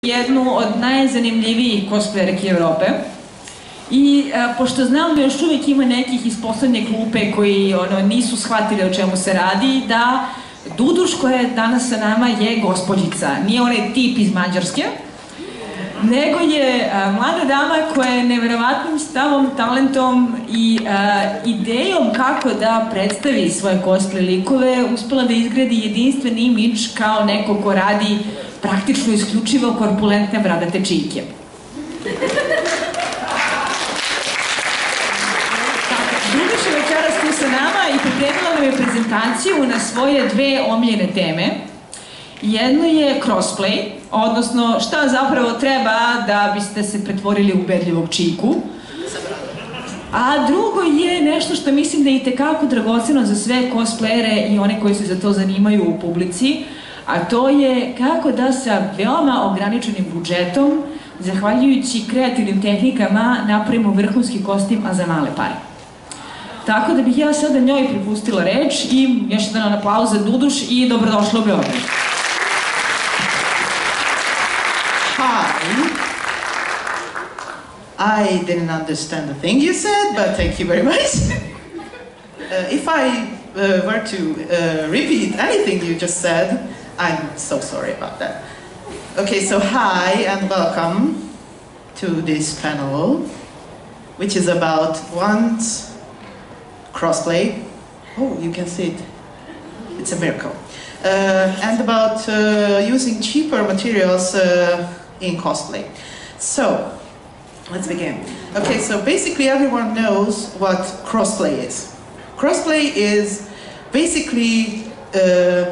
jednu od najzanimljivijih kosplejerki Evrope. I pošto znam da još uvijek ima nekih iz poslednje klupe koji nisu shvatili o čemu se radi, da Duduš koja je danas sa nama je gospođica. Nije onaj tip iz Mađarske, nego je mlada dama koja je neverovatnim stavom, talentom i idejom kako da predstavi svoje cosplay likove uspela da izgradi jedinstven imidž kao neko ko radi praktično isključivo korpulentne bradate čike. Duduš je večeras tu sa nama i pripremila nam je prezentaciju na svoje dve omiljene teme. Jedno je cosplay, odnosno šta zapravo treba da biste se pretvorili u ubedljivog čiku. A drugo je nešto što mislim da je itekako dragoceno za sve cosplayere i one koji se za to zanimaju u publici, a to je kako da sa veoma ograničenim budžetom, zahvaljujući kreativnim tehnikama, napravimo vrhunski kostim, a za male pare. Tako da bih ja sada njoj prepustila reč i još jedan aplauz za Duduš i dobrodošla u Beograd. Hi. I didn't understand the thing you said, but thank you very much. If I were to repeat anything you just said, I'm so sorry about that. Okay, so hi and welcome to this panel, which is about one's crossplay. Oh, you can see it. It's a miracle. And about using cheaper materials in cosplay. So, let's begin. Okay, so basically everyone knows what crossplay is. Crossplay is basically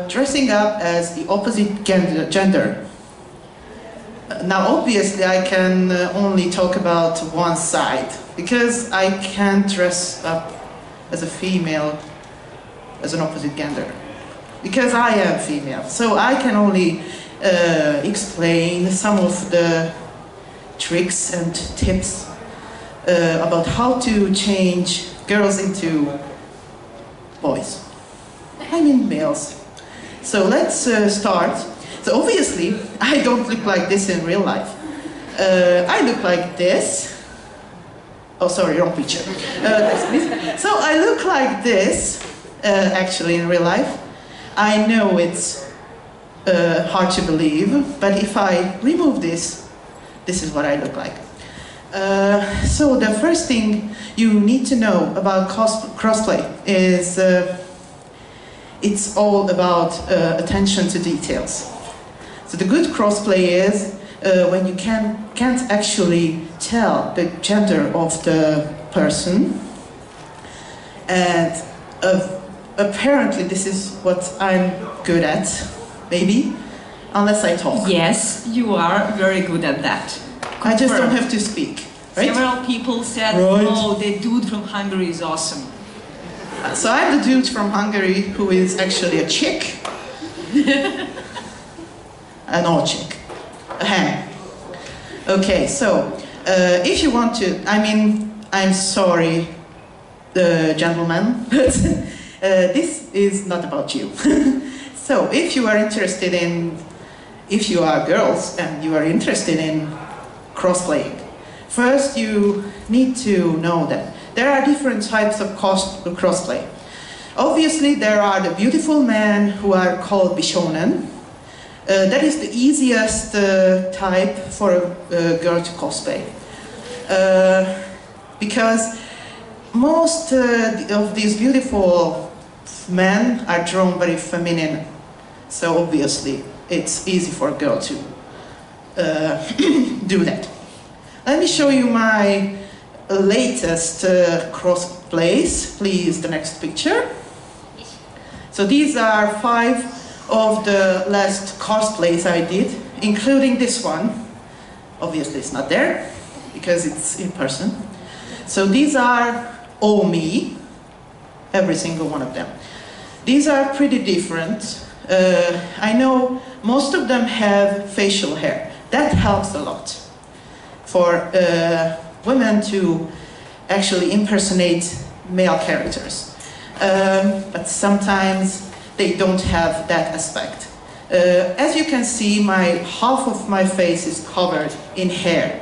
dressing up as the opposite gender. Now, obviously, I can only talk about one side, because I can't dress up as a female, as an opposite gender. Because I am female, so I can only explain some of the tricks and tips about how to change girls into boys. I mean males. So let's start. So obviously, I don't look like this in real life. I look like this. Oh, sorry, wrong picture. So I look like this, actually, in real life. I know it's hard to believe, but if I remove this, this is what I look like. So the first thing you need to know about crossplay is it's all about attention to details. So the good crossplay is when you can't actually tell the gender of the person, and apparently this is what I'm good at, maybe, unless I talk. Yes, you are very good at that. I just don't have to speak, right? Several people said, oh, the dude from Hungary is awesome. So I'm the dude from Hungary who is actually a chick. An old chick. A ham. Okay, so if you want to, I mean, I'm sorry, gentlemen, but this is not about you. So if you are interested in, if you are girls and you are interested in crossplaying, first you need to know that there are different types of crossplay. Obviously there are the beautiful men who are called bishonen. That is the easiest type for a girl to cosplay. Because most of these beautiful men are drawn very feminine. So obviously it's easy for a girl to do that. Let me show you my latest crossplays. Please, the next picture. So these are 5 of the last cosplays I did, including this one. Obviously it's not there, because it's in person. So these are all me, every single one of them. These are pretty different. I know most of them have facial hair. That helps a lot for women to actually impersonate male characters. But sometimes they don't have that aspect. As you can see, half of my face is covered in hair.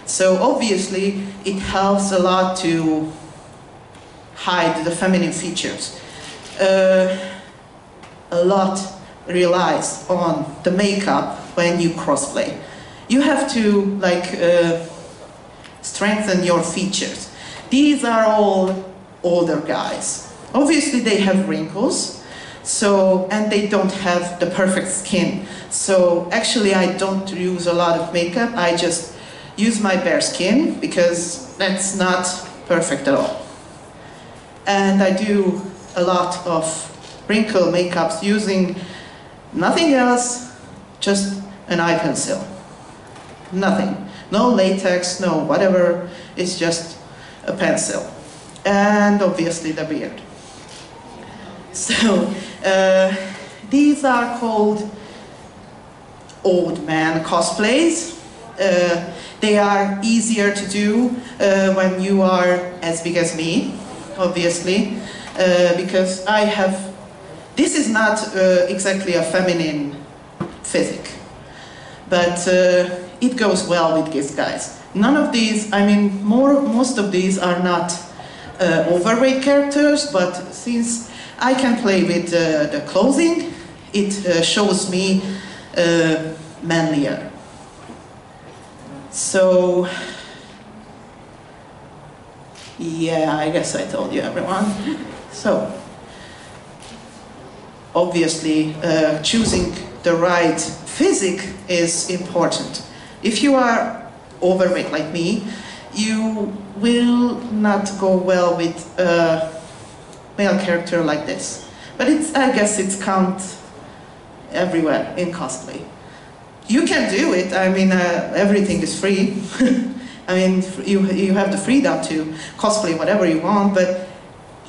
So obviously it helps a lot to hide the feminine features. A lot relies on the makeup when you cosplay. You have to strengthen your features. These are all older guys. Obviously they have wrinkles, and they don't have the perfect skin. So actually I don't use a lot of makeup. I just use my bare skin because that's not perfect at all. And I do a lot of wrinkle makeups using nothing else, just an eye pencil. Nothing. No latex, no whatever. It's just a pencil. And obviously the beard. So these are called old man cosplays. They are easier to do when you are as big as me, obviously, because this is not exactly a feminine physique, but it goes well with these guys. None of these, most of these are not overweight characters, but since I can play with the clothing, it shows me manlier. So, yeah, I guess I told you, everyone. So, obviously, choosing the right physique is important. If you are overweight like me, you will not go well with a male character like this. But I guess it's counts everywhere in cosplay. You can do it, everything is free. You have the freedom to cosplay whatever you want, but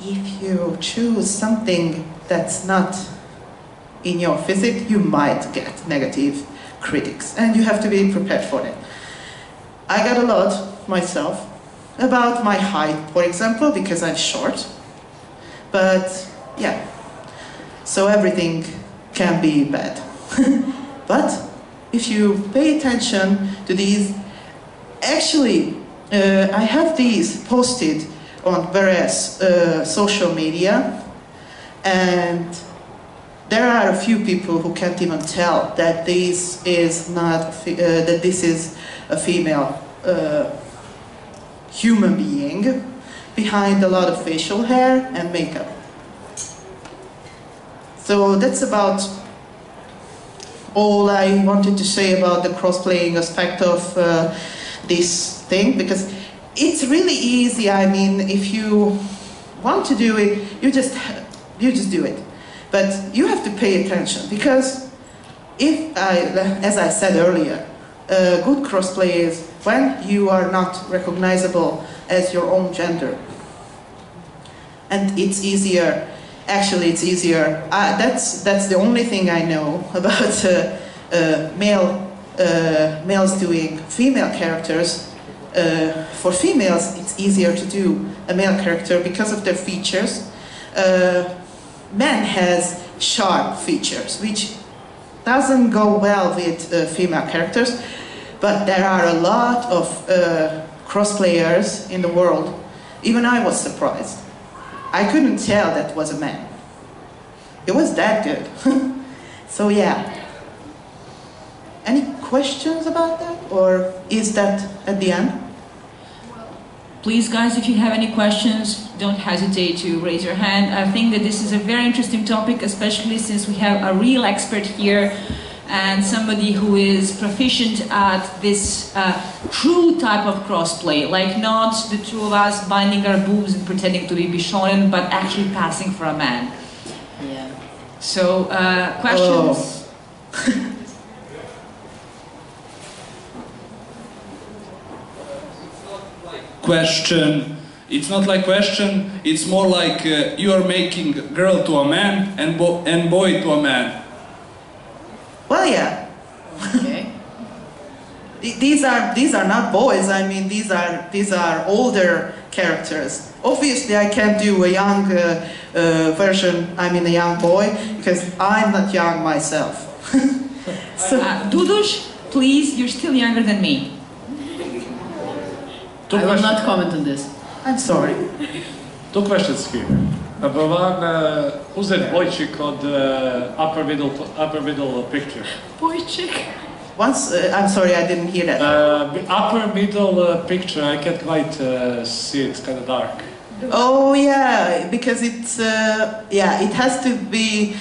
if you choose something that's not in your physique, you might get negative critics, and you have to be prepared for it. I got a lot myself about my height, for example, because I'm short, but yeah, so everything can be bad. But if you pay attention to these, actually, I have these posted on various social media, and there are a few people who can't even tell that this is not that this is a female human being behind a lot of facial hair and makeup. So that's about all I wanted to say about the cross-playing aspect of this thing, because it's really easy. If you want to do it, you just do it. But you have to pay attention, because as I said earlier, good crossplay is when you are not recognizable as your own gender. And it's easier. Actually, it's easier. That's the only thing I know about males doing female characters. For females, it's easier to do a male character because of their features. Men has sharp features, which doesn't go well with female characters, but there are a lot of cross-players in the world. Even I was surprised. I couldn't tell that was a man. It was that good. So yeah. Any questions about that? Or is that at the end? Please, guys, if you have any questions, don't hesitate to raise your hand. I think that this is a very interesting topic, especially since we have a real expert here and somebody who is proficient at this true type of crossplay, like not the two of us binding our boobs and pretending to be Bishonen, but actually passing for a man. Yeah. So, questions? Oh. Question. It's not like question, it's more like you are making girl to a man and boy to a man. Well, yeah. Okay. These are not boys. These are older characters. Obviously, I can't do a young version. A young boy, because I'm not young myself. Duduš, please, you're still younger than me. I will not comment on this. I'm sorry. Two questions here. Number one, who's that boychik on the upper middle picture? Boychik? Once, I'm sorry, I didn't hear that. Upper middle picture, I can't quite see it, it's kind of dark. Oh yeah, because it's, yeah, it has to be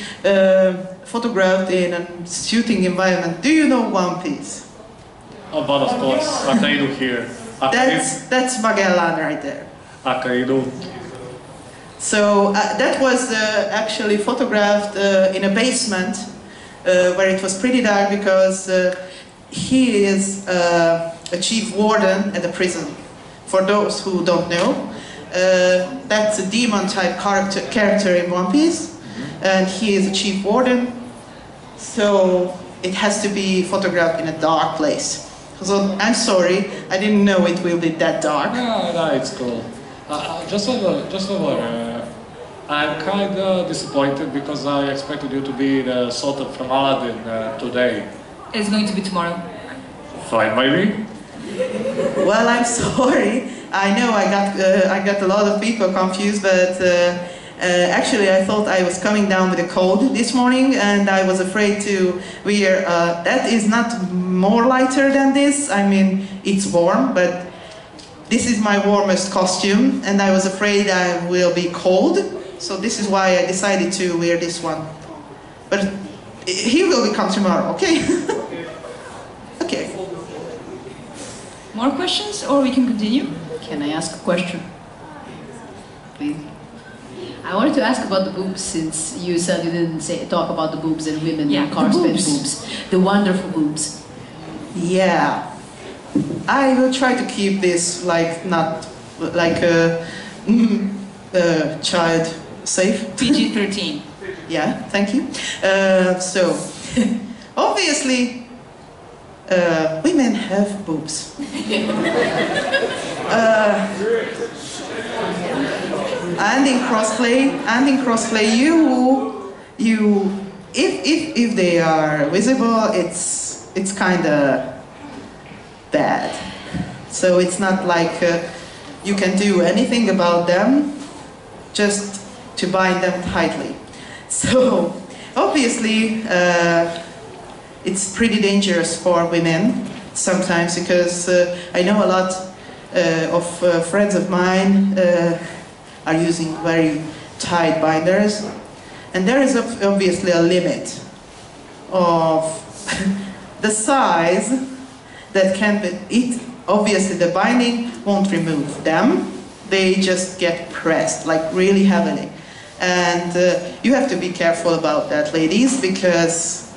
photographed in a shooting environment. Do you know One Piece? Oh, but of course, Akaido here. That's Magellan right there. Akaido. So that was actually photographed in a basement where it was pretty dark because he is a chief warden at the prison. For those who don't know, that's a demon type character in One Piece, and he is a chief warden, so it has to be photographed in a dark place. So I'm sorry, I didn't know it will be that dark. No, it's cool. Just over. I'm kind of disappointed because I expected you to be the Sultan from Aladdin today. It's going to be tomorrow. Fine, maybe? Well, I'm sorry. I know I got a lot of people confused, but actually I thought I was coming down with a cold this morning, and I was afraid to wear. That is not more lighter than this. I mean, it's warm, but this is my warmest costume, and I was afraid I will be cold. So this is why I decided to wear this one. But he will come tomorrow, okay? Okay. More questions, or we can continue? Can I ask a question? Please. I wanted to ask about the boobs, since you said you didn't talk about the boobs and women and corset boobs. The wonderful boobs. Yeah. I will try to keep this like not like a child safe. PG-13. Yeah, thank you. So, obviously, women have boobs. And in crossplay, if they are visible, it's kind of bad. So it's not like you can do anything about them, just to bind them tightly. So obviously it's pretty dangerous for women sometimes, because I know a lot of friends of mine are using very tight binders, and there is obviously a limit of the size that can be. Obviously the binding won't remove them, they just get pressed like really heavily, and you have to be careful about that, ladies, because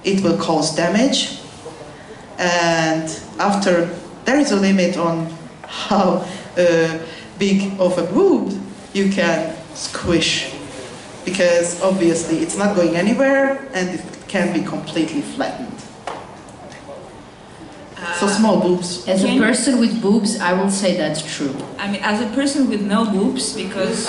it will cause damage. And after, there is a limit on how big of a boob you can squish, because obviously it's not going anywhere and it can be completely flattened. So small boobs. As a person with boobs, I will say that's true. I mean, as a person with no boobs, because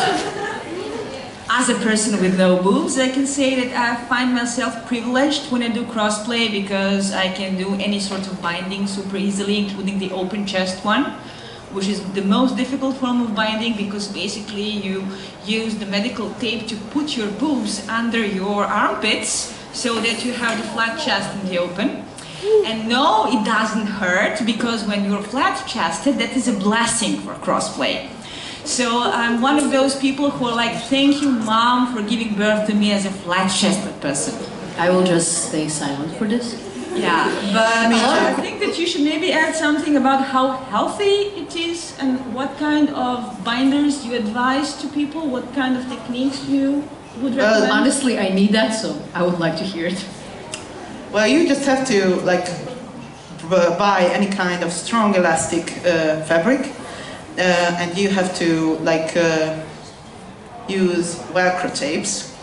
as a person with no boobs, I can say that I find myself privileged when I do crossplay, because I can do any sort of binding super easily, including the open chest one, which is the most difficult form of binding, because basically you use the medical tape to put your boobs under your armpits so that you have the flat chest in the open. And no, it doesn't hurt, because when you're flat-chested, that is a blessing for crossplay. So I'm one of those people who are like, thank you, Mom, for giving birth to me as a flat-chested person. I will just stay silent for this. Yeah, but I think that you should maybe add something about how healthy it is and what kind of binders you advise to people, what kind of techniques you would recommend. Honestly, I need that, so I would like to hear it. Well, you just have to like buy any kind of strong elastic fabric, and you have to like use Velcro tapes.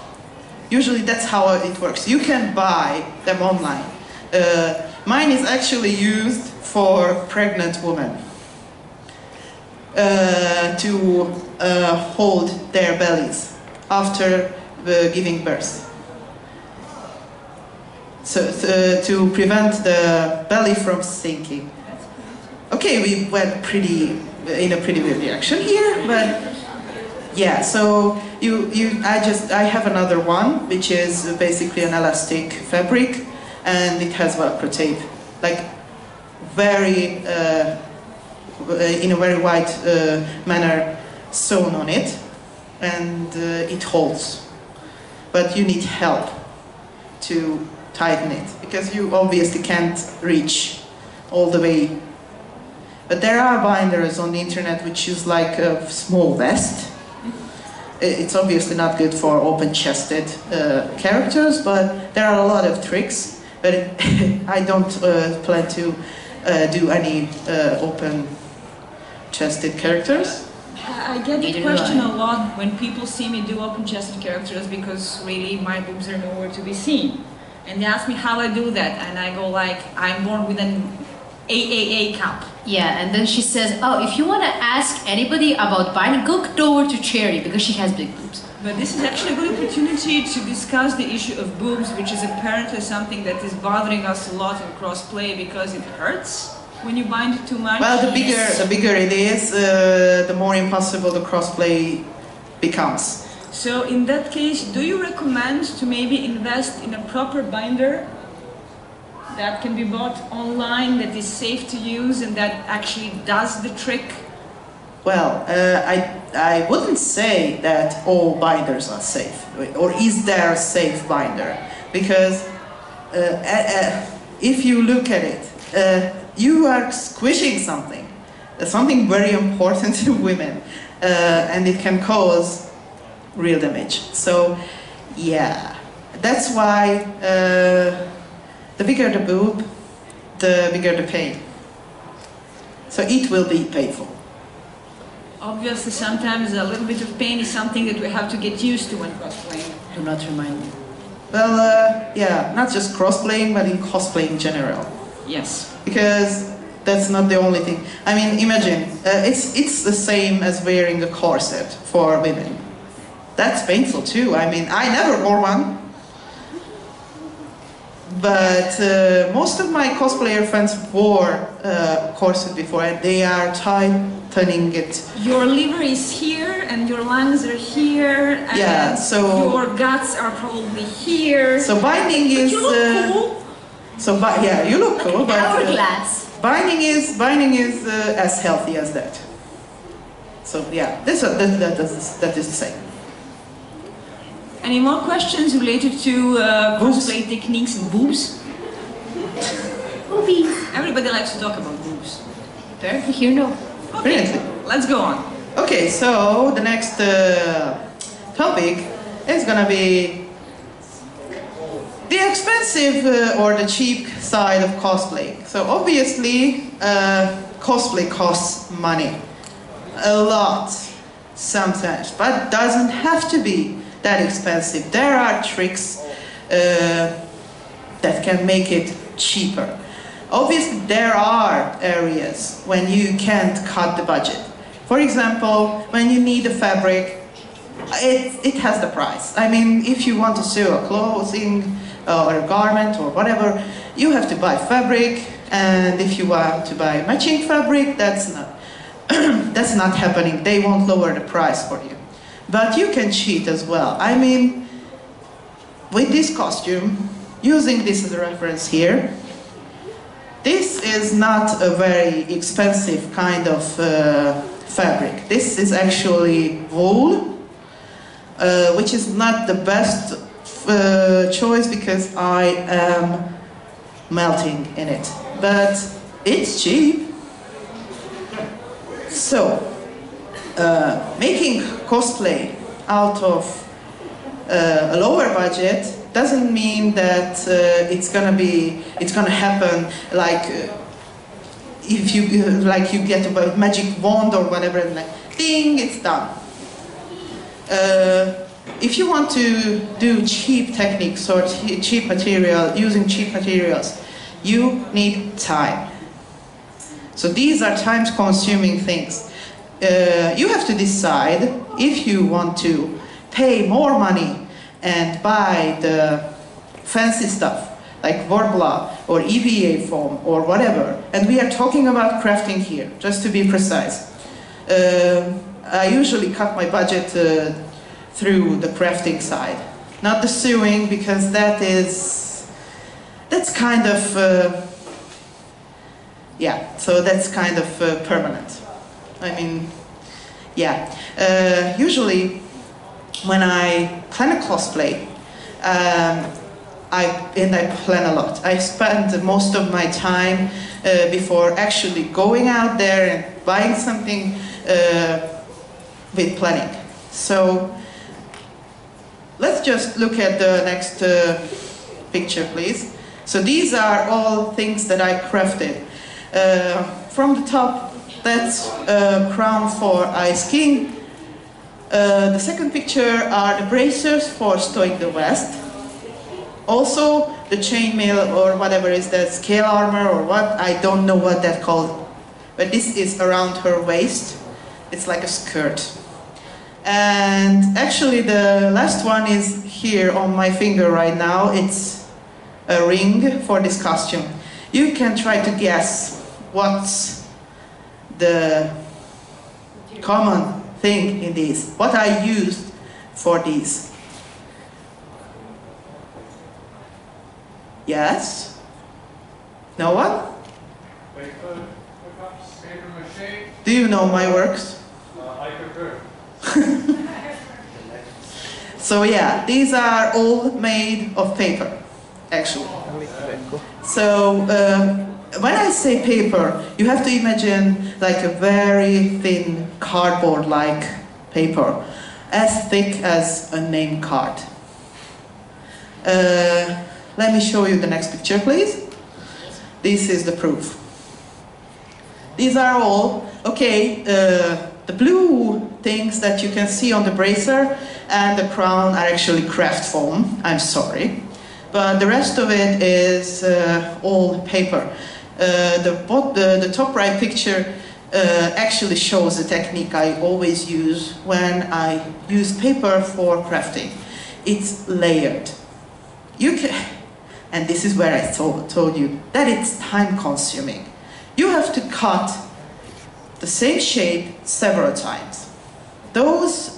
Usually that's how it works. You can buy them online. Mine is actually used for pregnant women to hold their bellies after giving birth. to prevent the belly from sinking. Okay, we went in a pretty weird direction here, but yeah. So I have another one, which is basically an elastic fabric, and it has Velcro tape, like very in a very wide manner sewn on it, and it holds. But you need help to tighten it, because you obviously can't reach all the way. But there are binders on the internet which use like a small vest. It's obviously not good for open-chested characters, but there are a lot of tricks. But I don't plan to do any open-chested characters. I get the question a lot when people see me do open-chested characters, because really my boobs are nowhere to be seen. And they ask me how I do that, and I go like, I'm born with an AAA cup. Yeah, and then she says, oh, if you want to ask anybody about binding, go over to Cherry, because she has big boobs. But this is actually a good opportunity to discuss the issue of boobs, which is apparently something that is bothering us a lot in crossplay, because it hurts when you bind it too much. Well, the bigger it is, the more impossible the crossplay becomes. So in that case, do you recommend to maybe invest in a proper binder that can be bought online, that is safe to use and that actually does the trick? Well, I wouldn't say that all binders are safe, or is there a safe binder? Because if you look at it, you are squishing something very important to women, and it can cause real damage. So, yeah, that's why the bigger the boob, the bigger the pain. So it will be painful. Obviously, sometimes a little bit of pain is something that we have to get used to when cosplaying. Do not remind me. Well, yeah, not just cross-playing, but in cosplay in general. Yes. Because that's not the only thing. I mean, imagine, it's the same as wearing a corset for women. That's painful too. I mean, I never wore one. But most of my cosplayer friends wore corset before, and they are tightening it. Your liver is here, and your lungs are here, and yeah, so your guts are probably here. So binding is. You look cool. So yeah, you look cool, but hourglass. Binding is as healthy as that. So yeah, that is the same. Any more questions related to cosplay techniques and boobs? Boobies. Everybody likes to talk about boobs. Apparently here, no. Okay, let's go on. Okay, so the next topic is gonna be the expensive or the cheap side of cosplay. So obviously, cosplay costs money. A lot, sometimes, but doesn't have to be that expensive. There are tricks that can make it cheaper. Obviously, there are areas when you can't cut the budget. For example, when you need a fabric, it has the price. I mean, if you want to sew a clothing or a garment or whatever, you have to buy fabric, and if you want to buy matching fabric, that's not happening. They won't lower the price for you. But you can cheat as well. I mean, with this costume, using this as a reference here, this is not a very expensive kind of fabric. This is actually wool, which is not the best choice because I am melting in it. But it's cheap. So, making cosplay out of a lower budget doesn't mean that it's gonna happen like if you you get a magic wand or whatever, and like ding, it's done. If you want to do cheap techniques or cheap material, using cheap materials, you need time. So these are time-consuming things. You have to decide if you want to pay more money and buy the fancy stuff, like Vorbla or EVA foam or whatever. And we are talking about crafting here, just to be precise. I usually cut my budget through the crafting side, not the sewing, because that's kind of, yeah, so that's kind of permanent. I mean, yeah. Usually, when I plan a cosplay, I plan a lot. I spend most of my time before actually going out there and buying something with planning. So let's just look at the next picture, please. So these are all things that I crafted. From the top, that's a crown for ice skiing. The second picture are the bracers for stowing the vest. Also, the chainmail or whatever is that, scale armor or what, I don't know what that's called. But this is around her waist. It's like a skirt. And actually the last one is here on my finger right now. It's a ring for this costume. You can try to guess what's the common thing in these. What I used for these. Yes? No one? Paper, paper mache. Do you know my works? I prefer. So yeah, these are all made of paper, actually. So when I say paper, you have to imagine like a very thin cardboard-like paper, as thick as a name card. Let me show you the next picture, please. This is the proof. These are all, okay, the blue things that you can see on the bracer and the crown are actually craft foam, I'm sorry. But the rest of it is all paper. The top right picture actually shows the technique I always use when I use paper for crafting. It's layered. You can, and this is where I told you that it's time consuming. You have to cut the same shape several times. Those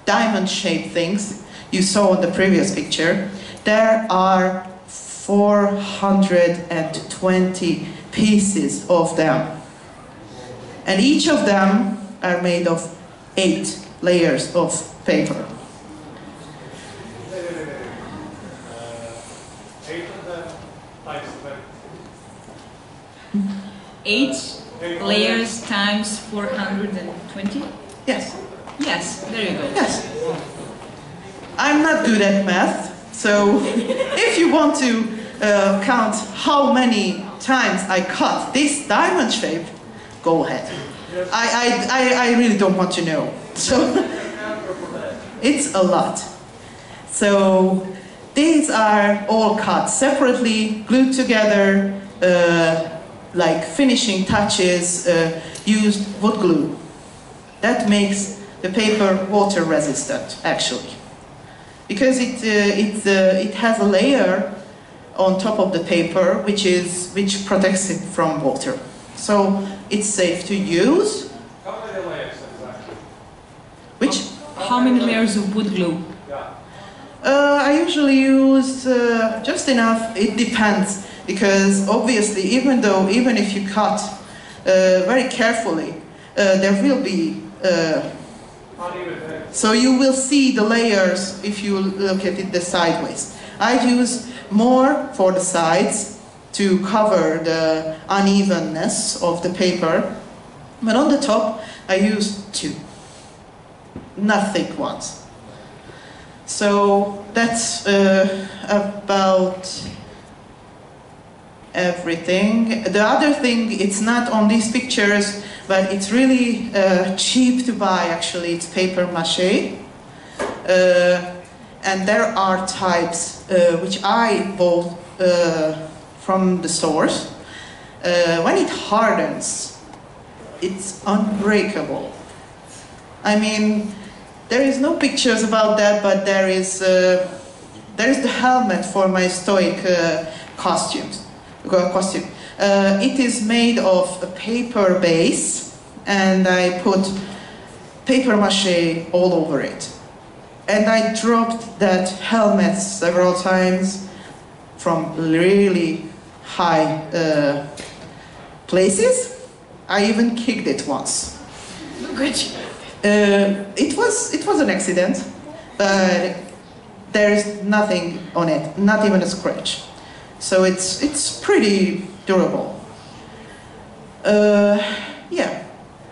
diamond-shaped things you saw in the previous picture, there are 420 pieces of them. And each of them are made of 8 layers of paper. 8 layers times 420? Yes. Yes, there you go. Yes. I'm not good at math, so if you want to count how many times I cut this diamond shape, go ahead. I really don't want to know. So it's a lot. So these are all cut separately, glued together, like finishing touches, used wood glue. That makes the paper water resistant, actually. Because it has a layer on top of the paper which protects it from water. So it's safe to use. How many layers exactly? Which? How many layers of wood glue? Yeah. I usually use just enough. It depends, because obviously even if you cut very carefully, there will be so you will see the layers if you look at it the sideways. I use more for the sides to cover the unevenness of the paper, but on the top I use 2, not thick ones. So that's about everything. The other thing, it's not on these pictures, but it's really cheap to buy, actually. It's paper mache. And there are types which I bought from the stores. When it hardens, it's unbreakable. I mean, there is no pictures about that, but there there is the helmet for my stoic costume. It is made of a paper base, and I put paper mache all over it. And I dropped that helmet several times from really high places. I even kicked it once. Good. It was an accident, but there's nothing on it, not even a scratch. So it's pretty durable. Yeah.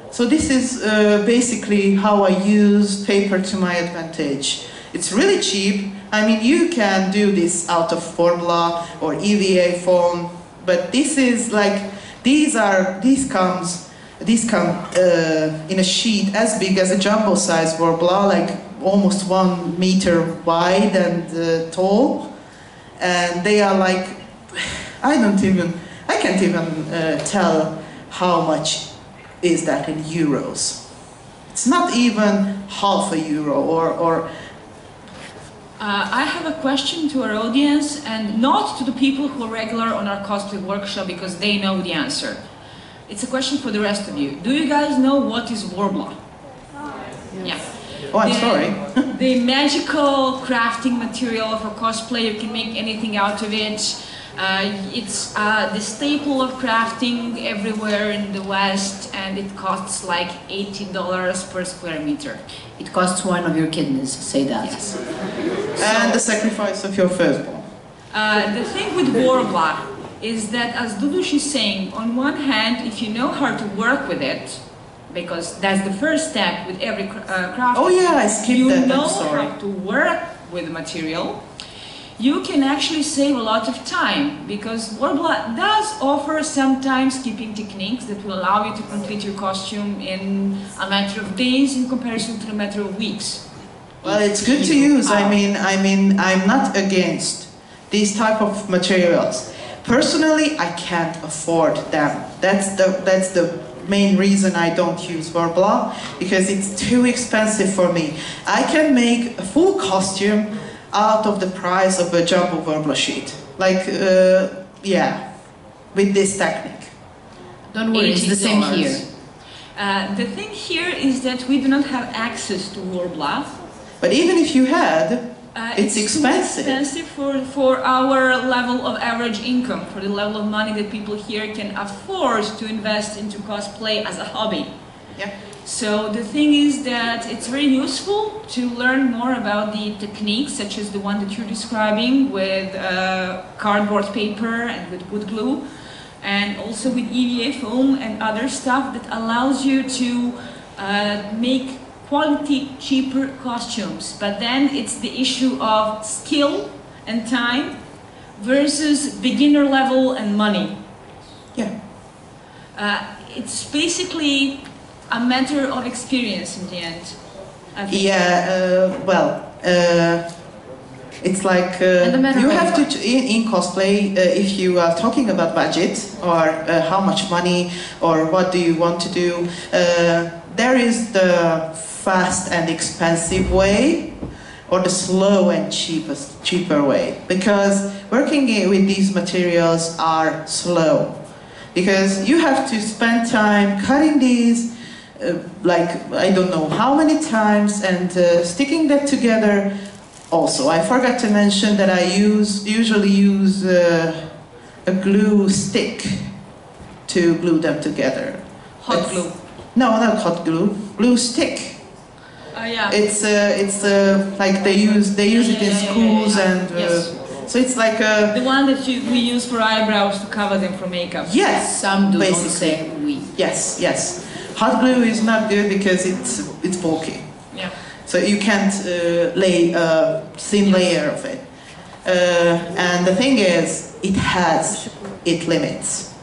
So this is basically how I use paper to my advantage. It's really cheap. I mean, you can do this out of formula or EVA foam, but this is like, these come in a sheet as big as a jumbo size Worbla, like almost 1 meter wide and tall, and they are like, I can't even tell how much is that in euros. It's not even half a euro or I have a question to our audience, and not to the people who are regular on our cosplay workshop, because they know the answer. It's a question for the rest of you. Do you guys know what is Worbla? Yeah. Oh, I'm sorry. The magical crafting material for cosplay. You can make anything out of it. It's the staple of crafting everywhere in the West, and it costs like $80 per square meter. It costs one of your kidneys, say that. Yes. And the sacrifice of your firstborn. The thing with Worbla is that, as Duduš is saying, on one hand, if you know how to work with it, because that's the first step with every craft. Oh yeah, I skipped you that, I'm know sorry. how to work with the material. You can actually save a lot of time, because Worbla does offer sometimes keeping techniques that will allow you to complete your costume in a matter of days in comparison to a matter of weeks. Well, it's good to use. I mean, I'm not against these type of materials. Personally, I can't afford them. That's the main reason I don't use Worbla, because it's too expensive for me. I can make a full costume out of the price of a jumbo Worbla sheet. Like, yeah, with this technique. Don't worry, it's the same here. The thing here is that we do not have access to Worbla. But even if you had, it's expensive. Too expensive for our level of average income, for the level of money that people here can afford to invest into cosplay as a hobby. Yeah. So the thing is that it's very useful to learn more about the techniques, such as the one that you're describing with cardboard paper and with wood glue, and also with EVA foam and other stuff that allows you to make quality, cheaper costumes. But then it's the issue of skill and time versus beginner level and money. Yeah. It's basically a matter of experience in the end. Yeah, well, it's like you have to, in cosplay, if you are talking about budget or how much money or what do you want to do, there is the fast and expensive way or the slow and cheaper way, because working with these materials are slow, because you have to spend time cutting these like I don't know how many times and sticking that together. Also, I forgot to mention that I usually use a glue stick to glue them together. Hot glue? No, not hot glue. Glue stick. Yeah. It's like they use it in schools and yes. so it's like the one that we use for eyebrows to cover them from makeup. Yes, some do. Basically. Don't say we. Yes, yes. Hot glue is not good because it's bulky. Yeah. So you can't lay a thin layer of it. And the thing is, it has its limits.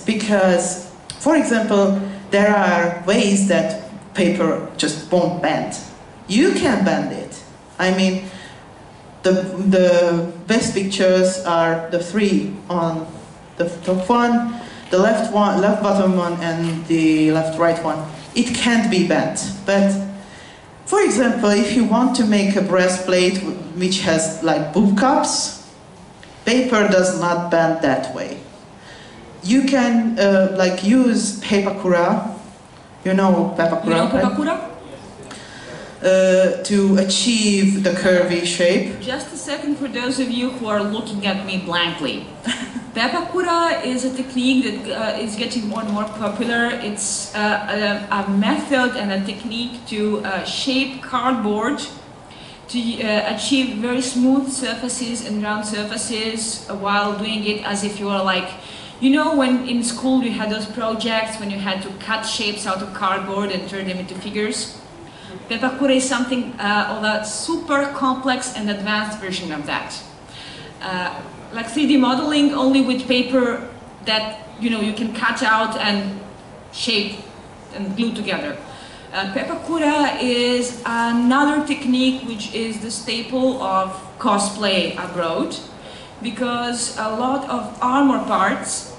Because, for example, there are ways that paper just won't bend. You can bend it. I mean, the best pictures are the three on the top one, the left bottom one, and the left right one. It can't be bent, but For example, if you want to make a breastplate which has like boob cups, paper does not bend that way. You can like use pepakura. You know pepakura? You know pepakura? To achieve the curvy shape. Just a second for those of you who are looking at me blankly. Pepakura is a technique that is getting more and more popular. It's a method and a technique to shape cardboard to achieve very smooth surfaces and round surfaces while doing it as if you are like, you know, when in school you had those projects when you had to cut shapes out of cardboard and turn them into figures? Pepakura is something of a super complex and advanced version of that. Like 3D modeling, only with paper that, you know, you can cut out and shape and glue together. Pepakura is another technique which is the staple of cosplay abroad, because a lot of armor parts,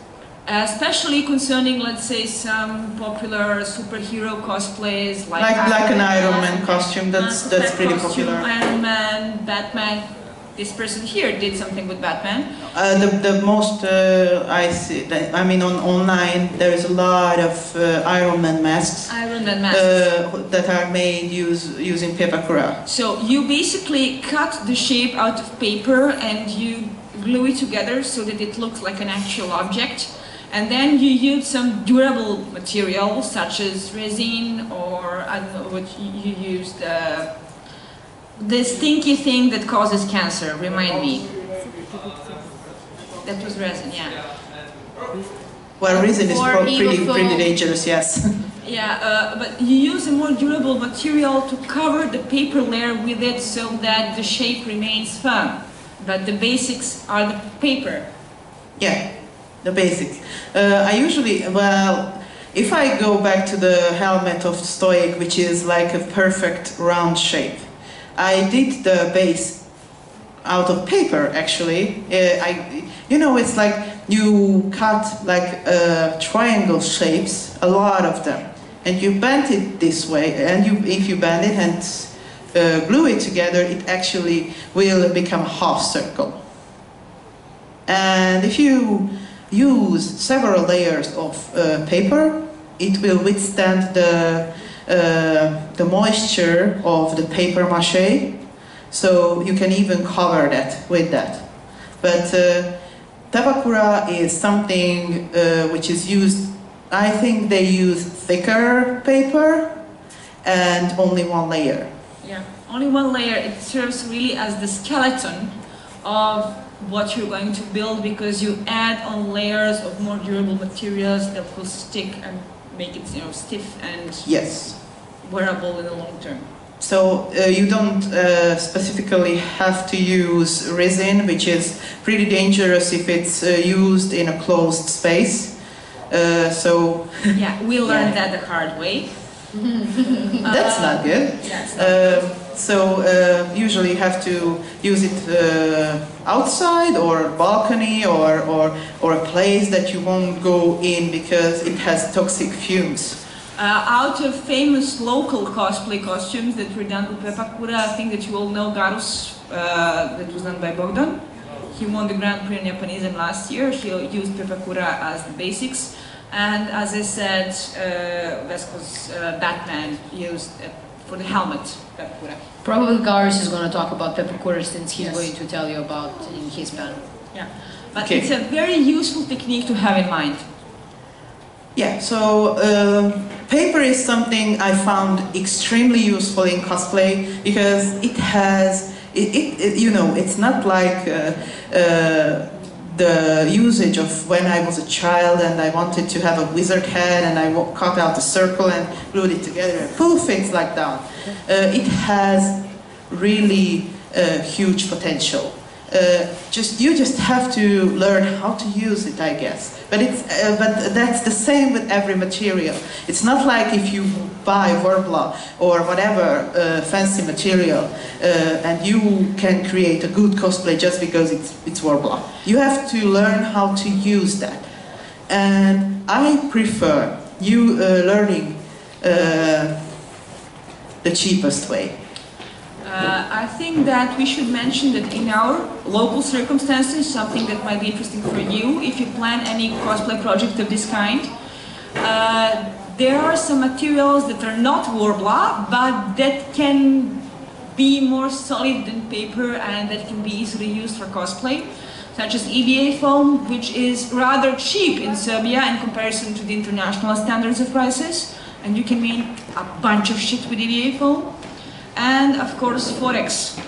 especially concerning, let's say, some popular superhero cosplays like an Iron Man costume, that's pretty costume, popular. Iron Man, Batman. This person here did something with Batman. The most I see, I mean, on online there is a lot of Iron Man masks. Iron Man masks. That are made using pepakura. So you basically cut the shape out of paper and you glue it together so that it looks like an actual object. And then you use some durable material such as resin, or I don't know what you used. The stinky thing that causes cancer, remind me. That was resin, yeah. Well, resin is pretty dangerous, yes. Yeah, but you use a more durable material to cover the paper layer with it so that the shape remains firm. But the basics are the paper. Yeah, the basics. I usually, well, if I go back to the helmet of Stoic, which is like a perfect round shape, I did the base out of paper, actually. You know, it's like you cut like triangle shapes, a lot of them, and you bend it this way, and if you bend it and glue it together, it actually will become a half circle. And if you use several layers of paper, it will withstand the moisture of the paper mache, so you can even cover that with that. But pepakura is something which is used, I think they use thicker paper and only one layer. Yeah, only one layer. It serves really as the skeleton of what you're going to build, because you add on layers of more durable materials that will stick and make it, you know, stiff and yes, wearable in the long term. So you don't specifically have to use resin, which is pretty dangerous if it's used in a closed space. So yeah, we learned that the hard way. That's not good. So usually you have to use it outside or balcony or a place that you won't go in because it has toxic fumes. Out of famous local cosplay costumes that were done with pepakura, I think that you all know Garus, that was done by Bogdan. He won the Grand Prix in Japanizam last year. He used pepakura as the basics. And as I said, Vesco's Batman used for the helmet pepakura. Probably Garus is going to talk about pepakura since he's going to tell you about in his panel. Yeah, but it's a very useful technique to have in mind. Yeah, so paper is something I found extremely useful in cosplay because it has, you know, it's not like the usage of when I was a child and I wanted to have a wizard head and I cut out a circle and glued it together and poof, it's like that. It has really huge potential. You just have to learn how to use it, I guess. But that's the same with every material. It's not like if you buy Verbla or whatever fancy material and you can create a good cosplay just because it's Verbla. You have to learn how to use that. And I prefer you learning the the cheapest way? I think that we should mention that in our local circumstances, something that might be interesting for you, if you plan any cosplay project of this kind, there are some materials that are not warbler, but that can be more solid than paper and that can be easily used for cosplay, such as EVA foam, which is rather cheap in Serbia in comparison to the international standards of prices, and you can make a bunch of shit with EVA foam. And of course Forex,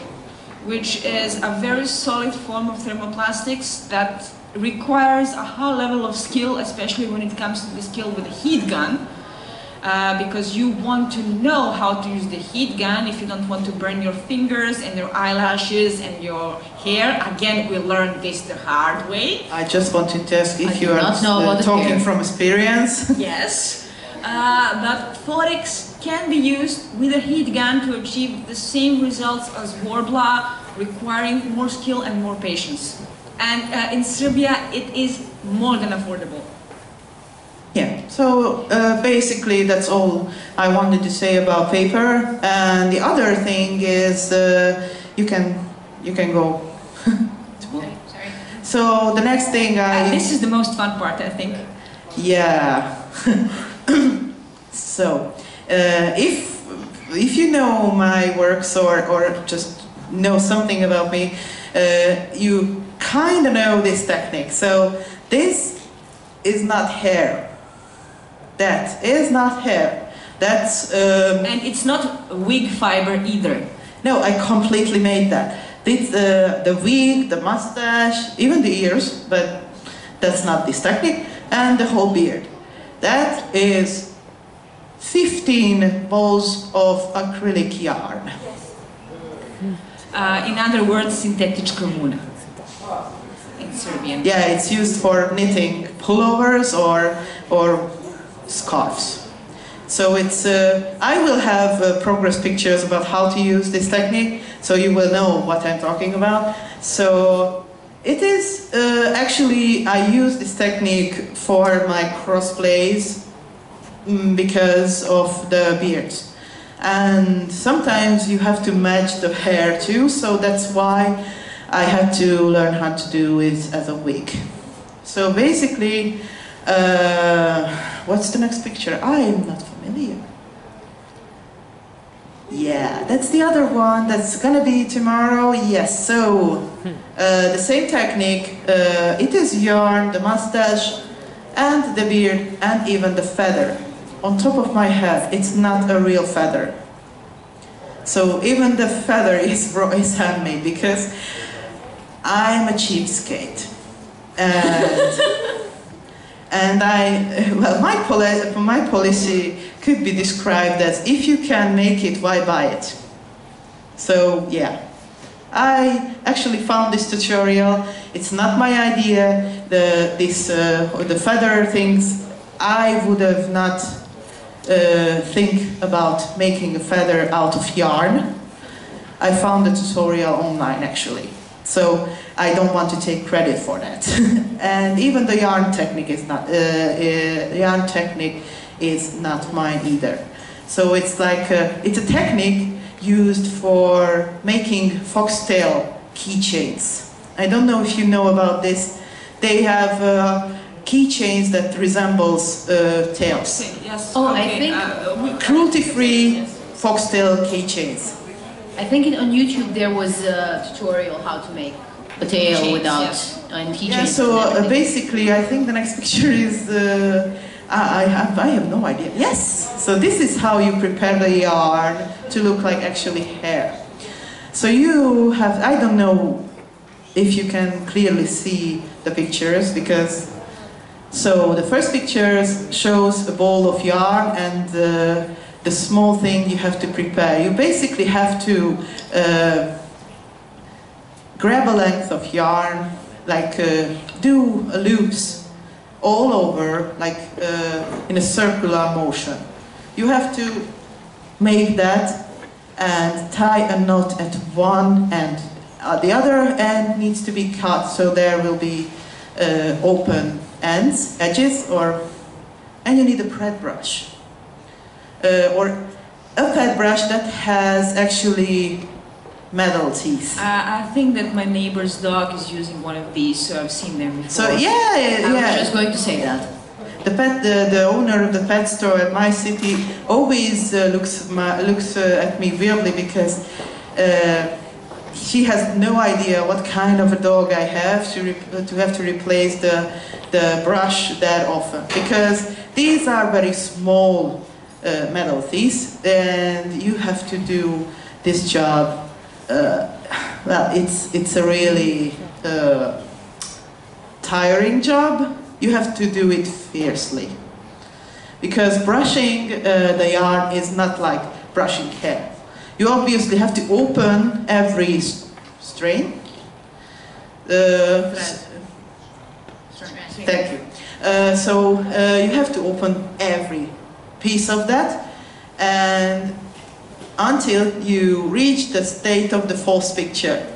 which is a very solid form of thermoplastics that requires a high level of skill, especially when it comes to the skill with a heat gun, because you want to know how to use the heat gun if you don't want to burn your fingers and your eyelashes and your hair. Again, we learned this the hard way. I just wanted to ask if you are talking from experience. Yes, but Forex can be used with a heat gun to achieve the same results as warbler, requiring more skill and more patience. And in Serbia, it is more than affordable. Yeah, so basically that's all I wanted to say about paper. And the other thing is you can go. Okay, sorry. So the next thing this is the most fun part, I think. Yeah. So if you know my works or just know something about me, you kind of know this technique. So this is not hair. That is not hair. That's and it's not wig fiber either. No, I completely made that. It's the wig, the mustache, even the ears, but that's not this technique, and the whole beard. That is 15 balls of acrylic yarn. In other words, syntetička vuna in Serbian. Yeah, it's used for knitting pullovers or scarves. So it's, I will have progress pictures about how to use this technique, so you will know what I'm talking about. So it is, actually, I use this technique for my crossplays because of the beards. And sometimes you have to match the hair too, so that's why I had to learn how to do it as a wig. So basically, what's the next picture? I'm not familiar. Yeah, that's the other one. That's gonna be tomorrow. Yes, so the same technique. It is yarn, the mustache, and the beard, and even the feather. On top of my head, it's not a real feather. So even the feather is handmade because I'm a cheapskate. And my policy could be described as, if you can make it, why buy it? So yeah, I actually found this tutorial. It's not my idea. The feather things, I would have not think about making a feather out of yarn. I found the tutorial online actually. So I don't want to take credit for that. And even the yarn technique is not mine either. So it's like it's a technique used for making foxtail keychains. I don't know if you know about this. They have keychains that resembles tails. Yes. Oh, okay. I think cruelty-free foxtail keychains. I think on YouTube there was a tutorial how to make a tail Keychains, without yes. and keychains. Yeah, so basically, I think the next picture is. I have no idea. Yes. So this is how you prepare the yarn to look like actually hair. So you have. I don't know if you can clearly see the pictures because. So the first picture shows a ball of yarn and the small thing you have to prepare. You basically have to grab a length of yarn, like do loops all over, like in a circular motion. You have to make that and tie a knot at one end. The other end needs to be cut, so there will be open edges, and you need a thread brush. Or a pet brush that has actually metal teeth. I think that my neighbor's dog is using one of these, so I've seen them before. So yeah, I was just going to say that. The owner of the pet store at my city always looks at me weirdly because she has no idea what kind of a dog I have to have to replace the brush that often, because these are very small metal teeth, and you have to do this job. Well, it's a really tiring job. You have to do it fiercely, because brushing the yarn is not like brushing hair. You obviously have to open every strain. Thank you. So you have to open every piece of that, and until you reach the state of the false picture.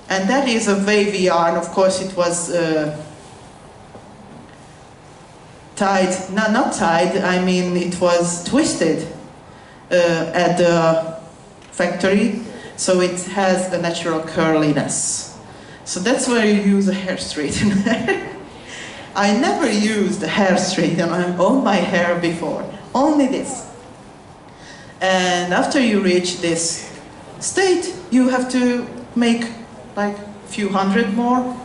And that is a wavy yarn. Of course, it was tied, not tied, I mean it was twisted at the factory, so it has a natural curliness. So that's where you use a hair straightener. I never used a hair straightener on my hair before, only this. And after you reach this state, you have to make like a few hundred more,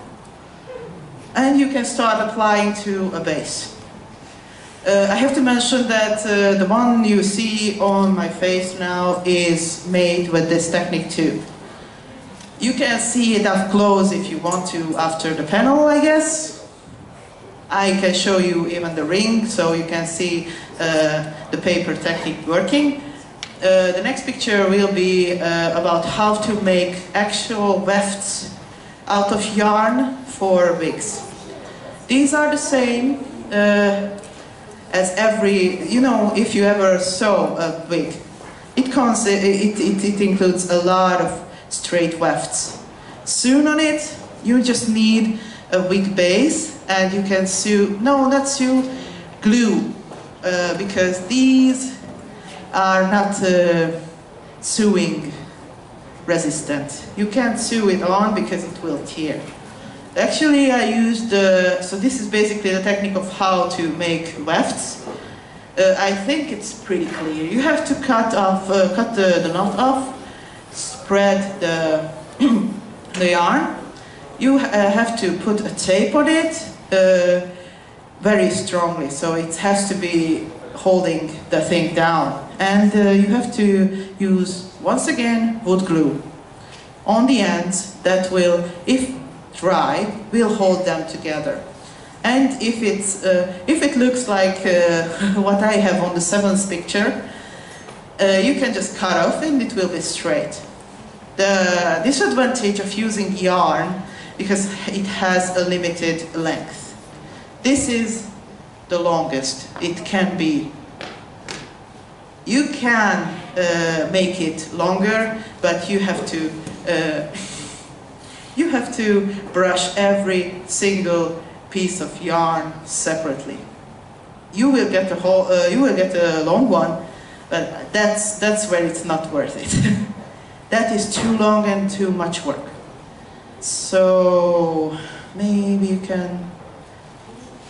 and you can start applying to a base. I have to mention that the one you see on my face now is made with this technique too. You can see it up close if you want to after the panel, I guess. I can show you even the ring, so you can see the paper technique working. The next picture will be about how to make actual wefts out of yarn for wigs. These are the same as every, you know, if you ever sew a wig, it includes a lot of straight wefts. Soon on it, you just need a wig base, and you can sew, no, not sew, glue, because these are not sewing resistant. You can't sew it on because it will tear. Actually, I used, so this is basically the technique of how to make wefts. I think it's pretty clear. You have to cut the knot off, spread the, the yarn. You have to put a tape on it very strongly, so it has to be holding the thing down. And you have to use, once again, wood glue on the ends that will, if dry, will hold them together. And if it looks like what I have on the 7th picture, you can just cut off and it will be straight. The disadvantage of using yarn, because it has a limited length. This is the longest it can be. You can make it longer, but you have to brush every single piece of yarn separately. You will get a long one, but that's where it's not worth it. That is too long and too much work. So maybe you can.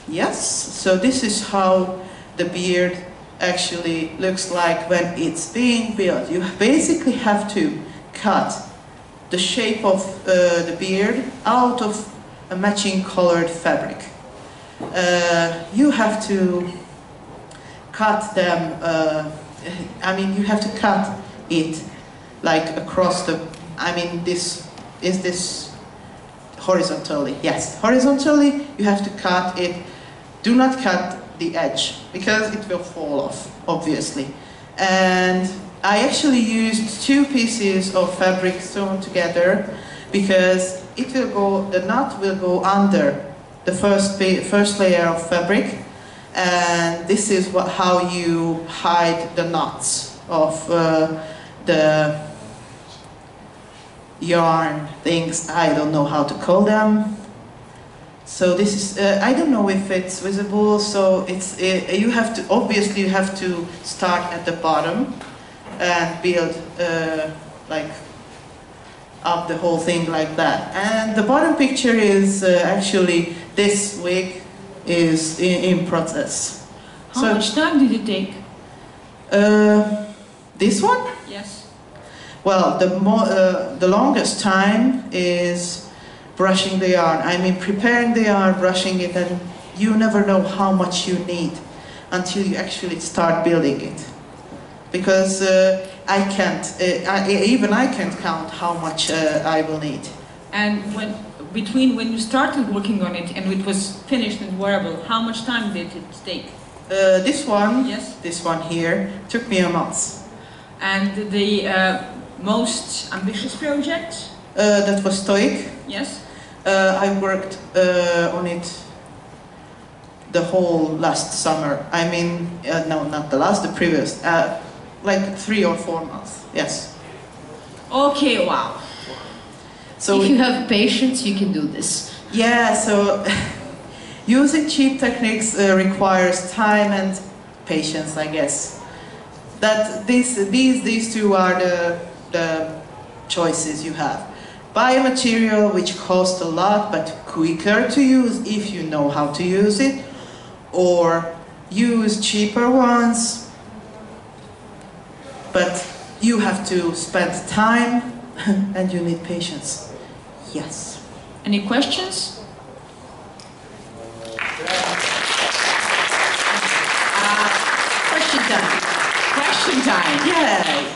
Yes. So this is how the beard actually looks like when it's being built. You basically have to cut the shape of the beard out of a matching colored fabric. You have to cut them, I mean, you have to cut it like across the, I mean, this horizontally? Yes, horizontally you have to cut it. Do not cut the edge, because it will fall off, obviously. And I actually used 2 pieces of fabric sewn together, because it will go, the knot will go under the first layer of fabric, and this is how you hide the knots of the yarn things. I don't know how to call them. So this is, I don't know if it's visible, so it's, you have to, obviously you have to start at the bottom, and build like up the whole thing like that. And the bottom picture is actually this wig is in process. How much time did it take? This one? Yes. Well, the longest time is brushing the yarn. I mean, preparing the yarn, brushing it, and you never know how much you need until you actually start building it. Because even I can't count how much I will need. And between when you started working on it and it was finished and wearable, how much time did it take? This one, yes, this one here, took me a month. And the most ambitious project? That was Stoic. Yes. I worked on it the whole last summer. I mean, no, not the last, the previous. Like 3 or 4 months, yes. Okay, wow. So if you have patience, you can do this. Yeah, so using cheap techniques requires time and patience, I guess. That these two are the choices you have. Buy a material which costs a lot but quicker to use if you know how to use it, or use cheaper ones, but you have to spend time and you need patience. Yes. Any questions? Question time. Question time. Yay!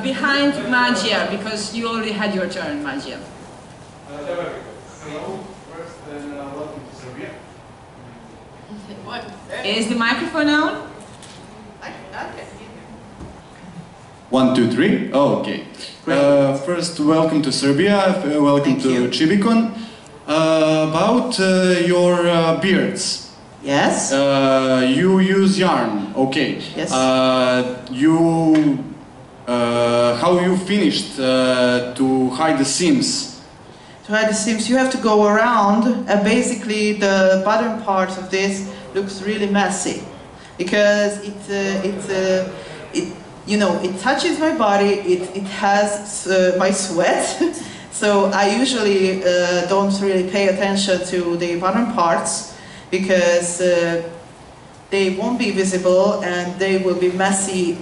Behind Magia, because you already had your turn, Magia. Is the microphone on? I can hear you. 1, 2, 3. Oh, okay. First, welcome to Serbia. Welcome Thank to you. Chibicon. About your beards. Yes. You use yarn. Okay. Yes. How you finished to hide the seams? To hide the seams, you have to go around, and basically the bottom part of this looks really messy because it touches my body. It has my sweat, so I usually don't really pay attention to the bottom parts because they won't be visible and they will be messy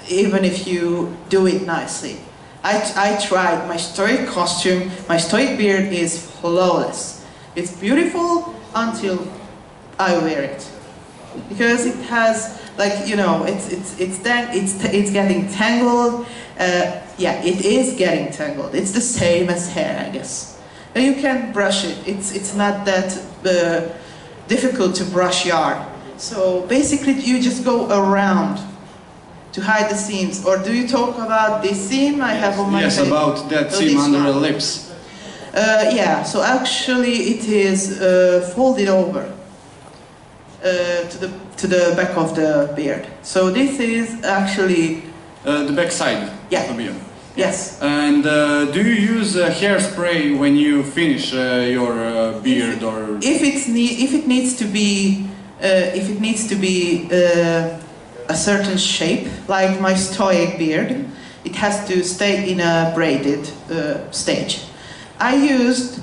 even if you do it nicely. I tried my Stoic costume. My Stoic beard is flawless. It's beautiful until I wear it, because it has, like, you know, it's getting tangled. Yeah, it is getting tangled. It's the same as hair, I guess. And you can brush it. It's not that difficult to brush yarn. So basically, you just go around to hide the seams. Or do you talk about this seam I have on my Yes, face? about that Oh, seam this under one. the lips. Yeah, so actually it is folded over to the back of the beard. So this is actually The back side Yeah. of the beard. yes. And do you use hairspray when you finish your beard, or? If it needs to be a certain shape, like my Stoic beard, it has to stay in a braided stage. I used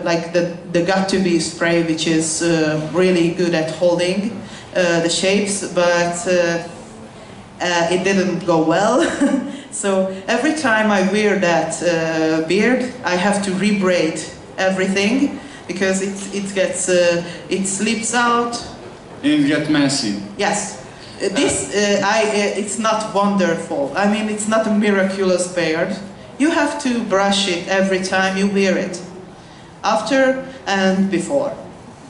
like the got-to-be spray, which is really good at holding the shapes, but it didn't go well. So every time I wear that beard, I have to rebraid everything because it slips out. It gets messy. Yes. It's not wonderful. I mean, it's not a miraculous beard. You have to brush it every time you wear it, after and before,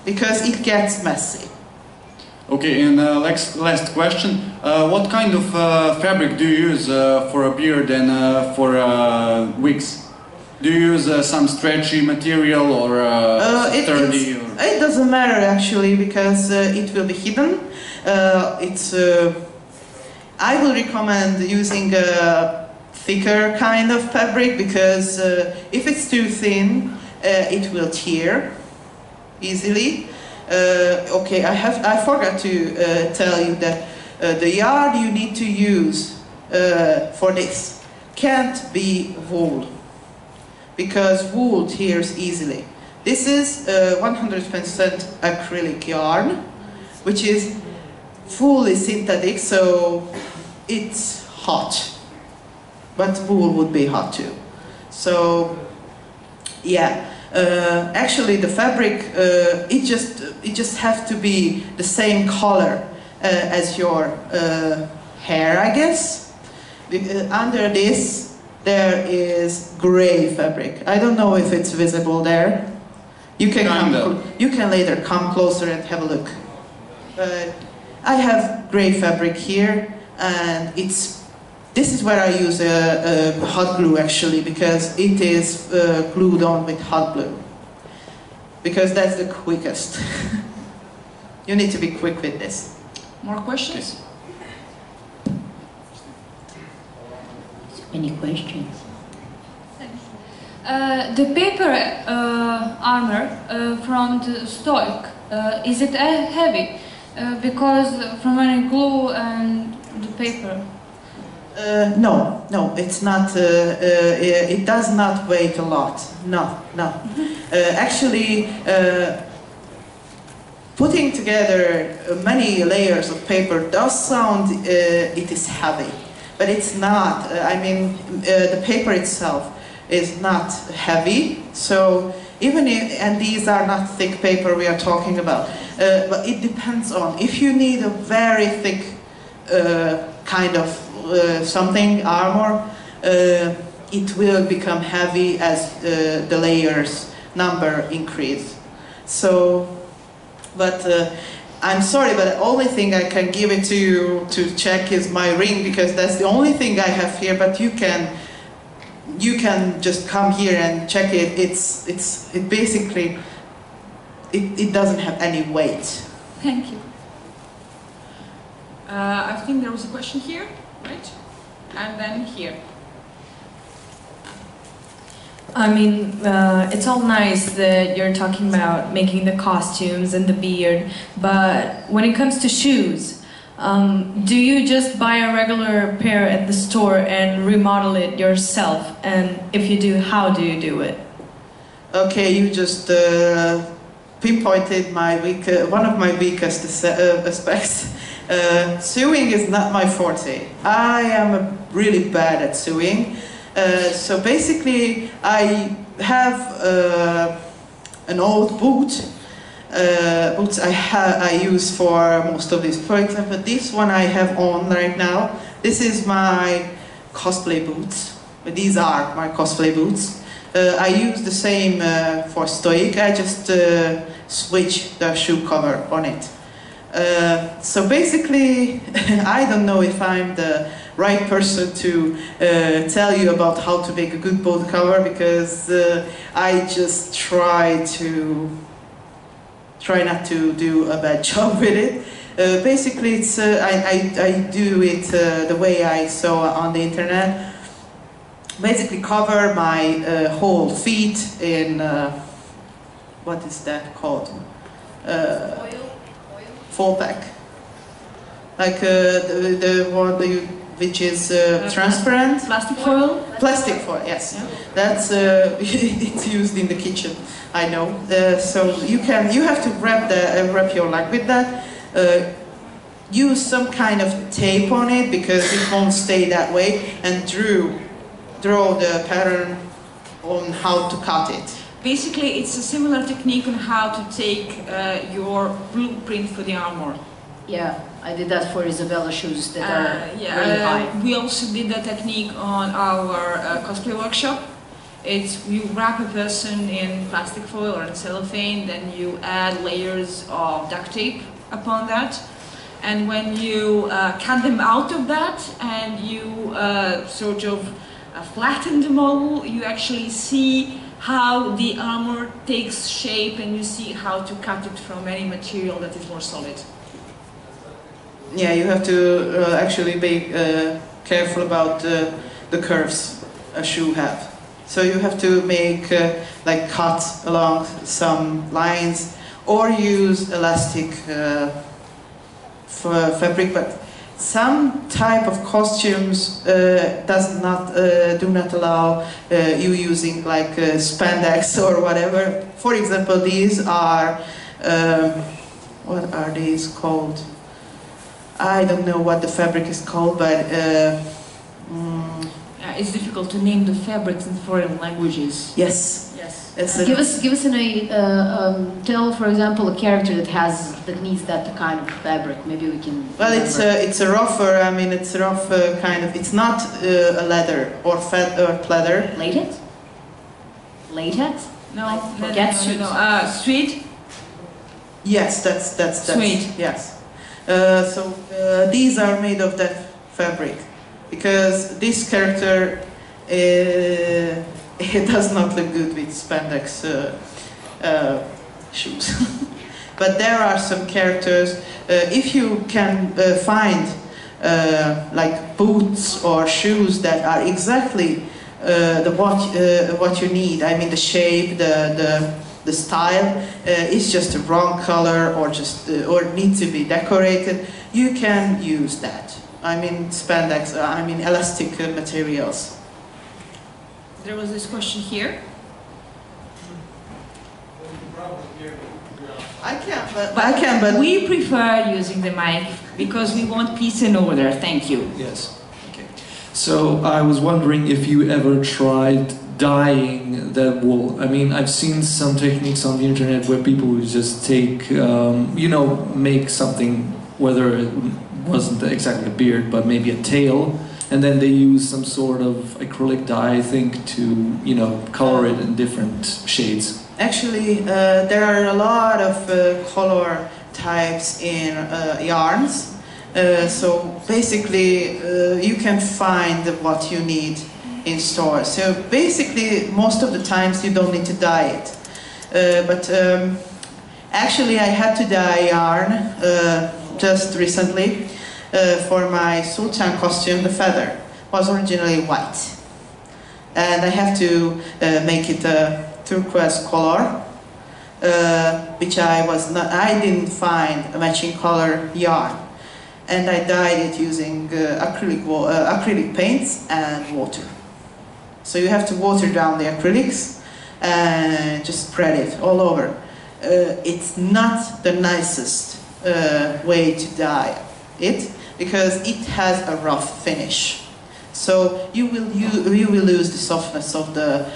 because it gets messy. Okay, and last question. What kind of fabric do you use for a beard and for wigs? Do you use some stretchy material or sturdy? It doesn't matter actually, because it will be hidden. I will recommend using a thicker kind of fabric, because if it's too thin, it will tear easily. Okay, I forgot to tell you that the yarn you need to use for this can't be wool, because wool tears easily. This is 100% acrylic yarn, which is fully synthetic, so it's hot. But wool would be hot too. So, yeah. Actually, the fabric it just has to be the same color as your hair, I guess. Under this, there is gray fabric. I don't know if it's visible there. You can later come closer and have a look. I have gray fabric here, and this is where I use a hot glue actually, because it is glued on with hot glue. Because that's the quickest. You need to be quick with this. More questions? So many questions. The paper armor from the stoic, is it heavy? Because from any glue and the paper? No, it's not. It does not weigh a lot. No. Actually, putting together many layers of paper does sound it is heavy, but it's not. I mean, the paper itself is not heavy. So even if, and these are not thick paper we are talking about, but it depends on if you need a very thick kind of something, armor, it will become heavy as the layers number increase. So, but I'm sorry, but the only thing I can give it to you to check is my ring, because that's the only thing I have here. But you can just come here and check it. It basically it doesn't have any weight. Thank you. I think there was a question here. Right? And then here. I mean, it's all nice that you're talking about making the costumes and the beard, but when it comes to shoes, do you just buy a regular pair at the store and remodel it yourself? And if you do, how do you do it? Okay, you just pinpointed my one of my weakest aspects. Sewing is not my forte. I am really bad at sewing. So basically, I have an old boot. Boots I use for most of these. For example, this one I have on right now. This is my cosplay boots. These are my cosplay boots. I use the same for stoic. I just switch the shoe cover on it. So basically, I don't know if I'm the right person to tell you about how to make a good boot cover, because I just try not to do a bad job with it. Basically, it's I do it the way I saw on the internet. Basically, cover my whole feet in what is that called? Full pack, like the one which is transparent. Plastic foil. Plastic foil, yes. Yeah. That's it's used in the kitchen. I know. So you have to wrap your leg with that. Use some kind of tape on it, because it won't stay that way, and draw the pattern on how to cut it. Basically, it's a similar technique on how to take your blueprint for the armor. Yeah, I did that for Isabella's shoes that are really high. We also did that technique on our cosplay workshop. You wrap a person in plastic foil or in cellophane, then you add layers of duct tape upon that. And when you cut them out of that and you sort of flatten the model, you actually see how the armor takes shape, and you see how to cut it from any material that is more solid. Yeah, you have to actually be careful about the curves a shoe have. So you have to make like cut along some lines, or use elastic fabric. But some type of costumes do not allow you using like spandex or whatever. For example, these are what are these called? I don't know what the fabric is called, but it's difficult to name the fabrics in foreign languages. Yes. Give us tell, for example, a character that needs that kind of fabric. Maybe we can. Well, it's a rougher. I mean, it's a rough kind of. It's not a leather or pleather. Latex. Latex. No. Forget suit. Sweet. Yes, that's sweet. Yes. So these are made of that fabric because this character. It does not look good with spandex shoes. But there are some characters, if you can find like boots or shoes that are exactly what you need, I mean the shape, the style, is just a wrong color or or need to be decorated, you can use that. I mean spandex, I mean elastic materials. There was this question here. I can, but we prefer using the mic because we want peace and order. Thank you. Yes. Okay. So I was wondering if you ever tried dyeing the wool. I mean, I've seen some techniques on the internet where people would just take, make something, whether it wasn't exactly a beard, but maybe a tail. And then they use some sort of acrylic dye, I think, to, color it in different shades. Actually, there are a lot of color types in yarns. So basically, you can find what you need in stores. So basically, most of the times you don't need to dye it. But actually, I had to dye yarn just recently. For my sultan costume, the feather was originally white. And I have to make it a turquoise color, which I didn't find a matching color yarn. And I dyed it using acrylic paints and water. So you have to water down the acrylics and just spread it all over. It's not the nicest way to dye it, because it has a rough finish. So you will lose the softness of the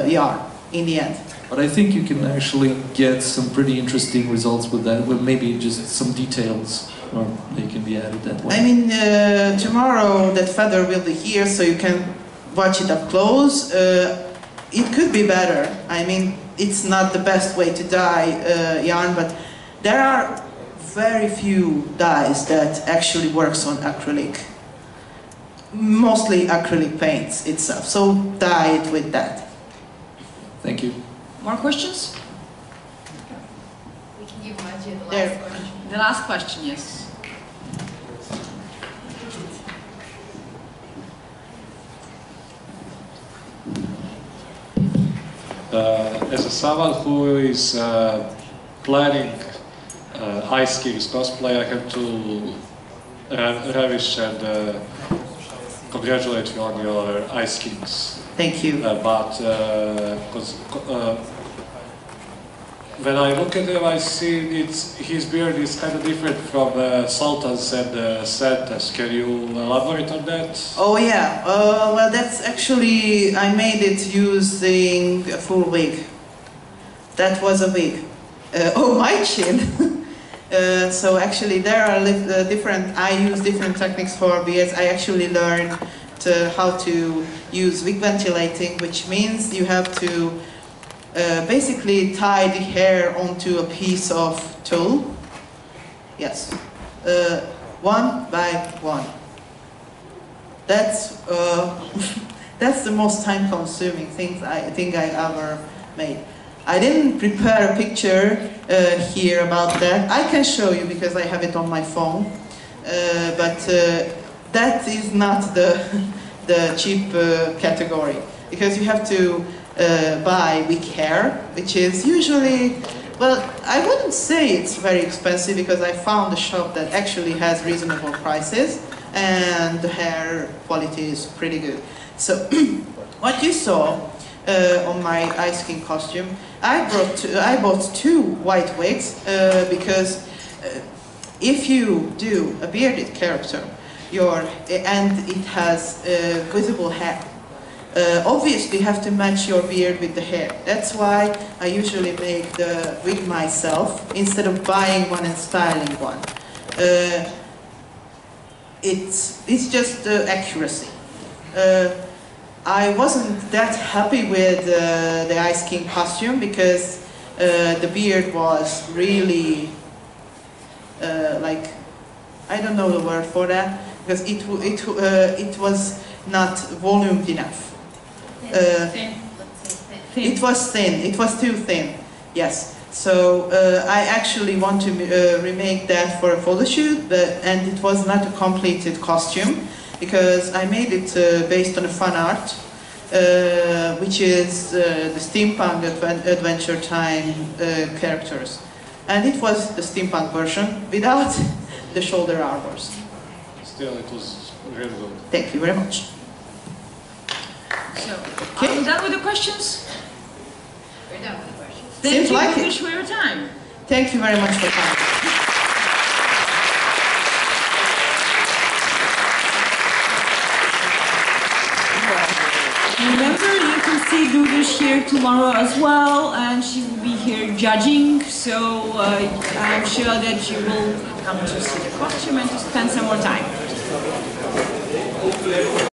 yarn in the end. But I think you can actually get some pretty interesting results with that, with maybe just some details, or they can be added that way. I mean, tomorrow that feather will be here, so you can watch it up close. It could be better. I mean, it's not the best way to dye yarn, but there are very few dyes that actually works on acrylic. Mostly acrylic paints itself. So dye it with that. Thank you. More questions? We can give Mađi the last question. The last question, yes. As someone who is planning ice skis cosplay, I have to ravish and congratulate you on your ice skis. Thank you. When I look at him, I see his beard is kind of different from Sultan's and Santa's. Can you elaborate on that? Oh yeah, well that's actually, I made it using a full wig. That was a wig. Oh, my chin! So actually there are I use different techniques for beards. I actually learned how to use wig ventilating, which means you have to basically tie the hair onto a piece of tulle. Yes. One by one. That's that's the most time-consuming thing I think I ever made. I didn't prepare a picture here about that. I can show you because I have it on my phone, but that is not the cheap category, because you have to buy wig hair, which is usually Well, I wouldn't say it's very expensive because I found a shop that actually has reasonable prices and the hair quality is pretty good. So, what you saw on my ice king costume, I bought 2 white wigs because if you do a bearded character and it has visible hair, obviously you have to match your beard with the hair. That's why I usually make the wig myself instead of buying one and styling one. It's just accuracy. I wasn't that happy with the Ice King costume because the beard was really like, I don't know the word for that, because it was not volumed enough. Thin. It was thin. It was too thin. Yes. So I actually want to remake that for a photo shoot, and it was not a completed costume because I made it based on a fan art, which is the steampunk Adventure Time characters, and it was the steampunk version without the shoulder armors. Still, it was really good. Thank you very much. So, are we done with the questions? We're done with the questions. Thank Seems you like very it. much for your time. Thank you very much for coming. Remember, you can see Duduš here tomorrow as well, and she will be here judging, so I'm sure that you will come to see the costume and to spend some more time.